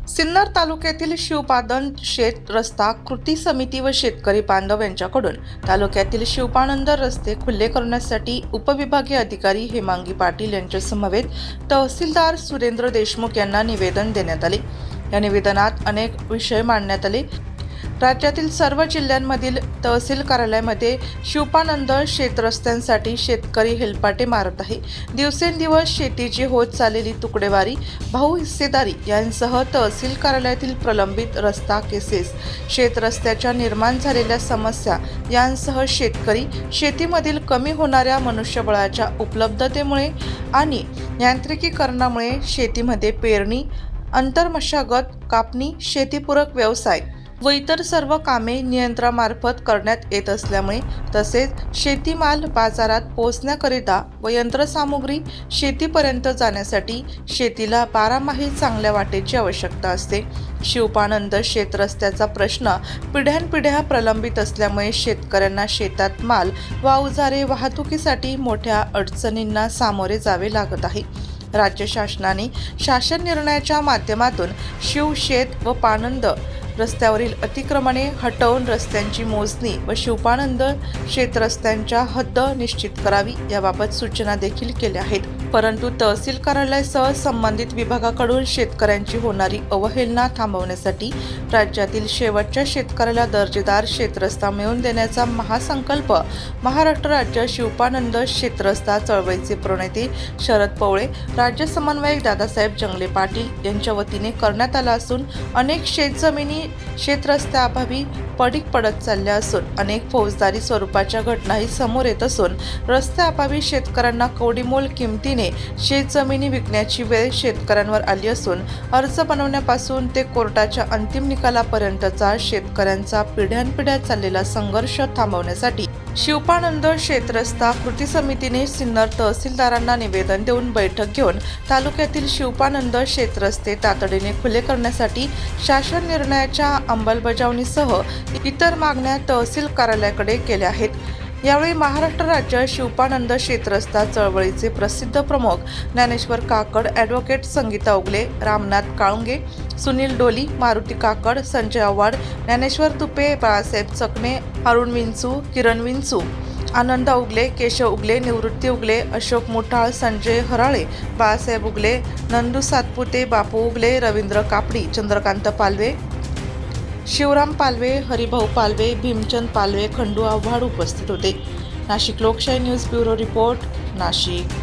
सिन्नर तालुक्यातील शिवपादन शेत रस्ता कृती समिती व शेतकरी बांधव यांच्याकडून तालुक्यातील शिवपानंद रस्ते खुले करण्यासाठी उपविभागीय अधिकारी हेमांगी पाटील यांच्या समवेत तहसीलदार सुरेंद्र देशमुख यांना निवेदन देण्यात आले। या निवेदनात अनेक विषय मांडण्यात आले। राज्यातील सर्व जिल्ह्यांमधील तहसील कार्यालयामध्ये शिवपानंद शेत रस्त्यांसाठी शेतकरी हेलपाटे मारत आहे। दिवसेंदिवस शेतीची होत चाललेली तुकडेवारी, भाऊ हिस्सेदारी यांसह तहसील कार्यालयातील प्रलंबित रस्ता केसेस, शेत रस्त्याच्या निर्माण झालेल्या समस्या यांसह शेतकरी शेतीमधील कमी होणाऱ्या मनुष्यबळाच्या उपलब्धतेमुळे आणि यांत्रिकीकरणामुळे शेतीमध्ये पेरणी, अंतर्मशागत, कापणी, शेतीपूरक व्यवसाय व इतर सर्व कामे नियंत्रणामार्फत करण्यात येत असल्यामुळे तसेच शेतीमाल बाजारात पोहोचण्याकरिता व यंत्रसामुग्री शेतीपर्यंत जाण्यासाठी शेतीला बारामाही चांगल्या वाटेची आवश्यकता असते। शिवपानंद शेत रस्त्याचा प्रश्न पिढ्यानपिढ्या प्रलंबित असल्यामुळे शेतकऱ्यांना शेतात माल व अवजारे वाहतुकीसाठी मोठ्या अडचणींना सामोरे जावे लागत आहे। राज्य शासनाने शासन निर्णयाच्या माध्यमातून शिवशेत व पानंद रस्त्यावरील अतिक्रमणे हटवून रस्त्यांची मोजणी व शिवपानंद शेत रस्त्यांच्या हद्द निश्चित करावी याबाबत सूचना देखील केल्या आहेत। परंतु तहसील कार्यालयासह संबंधित विभागाकडून शेतकऱ्यांची होणारी अवहेलना थांबवण्यासाठी राज्यातील शेवटच्या शेतकऱ्याला दर्जेदार शेतरस्ता मिळवून देण्याचा महासंकल्प महाराष्ट्र राज्य शिवपानंद शेतरस्ता चळवळीचे प्रणेते शरद पवळे, राज्य समन्वयक दादासाहेब जंगले पाटील यांच्या वतीने करण्यात आला असून अनेक शेतजमिनी शेतरस्त्याअभावी पडीक पडत चालल्या असून अनेक फौजदारी स्वरूपाच्या घटनाही समोर येत असून रस्त्याअभावी शेतकऱ्यांना कवडीमोल किमतीने शेतजमिनी विकण्याची वेळ शेतकऱ्यांवर आली असून अर्ज बनवण्यापासून ते कोर्टाच्या अंतिम निकालापर्यंतचा शेतकऱ्यांचा पिढ्यानपिढ्या चाललेला संघर्ष थांबवण्यासाठी शिवपानंद शेतरस्ता कृती समितीने सिन्नर तहसीलदारांना निवेदन देऊन बैठक घेऊन तालुक्यातील शिवपानंद शेतरस्ते तातडीने खुले करण्यासाठी शासन निर्णयाच्या अंमलबजावणीसह इतर मागण्या तहसील कार्यालयाकडे केल्या आहेत। यावेळी महाराष्ट्र राज्य शिवपानंद शेतरस्ता चळवळीचे प्रसिद्ध प्रमुख ज्ञानेश्वर काकड, ॲडव्होकेट संगीता उगले, रामनाथ काळुंगे, सुनील डोली, मारुती काकड, संजय आव्हाड, ज्ञानेश्वर तुपे, बाळासाहेब चकणे, अरुण विंचू, किरण विंचू, आनंद उगले, केशव उगले, निवृत्ती उगले, अशोक मुठाळ, संजय हराळे, बाळासाहेब उगले, नंदू सातपुते, बापू उगले, रवींद्र कापडी, चंद्रकांत पालवे, शिवराम पालवे, हरिभाऊ पालवे, भीमचंद पालवे, खंडू आव्हाड उपस्थित होते। नाशिक लोकशाही न्यूज ब्युरो रिपोर्ट, नाशिक।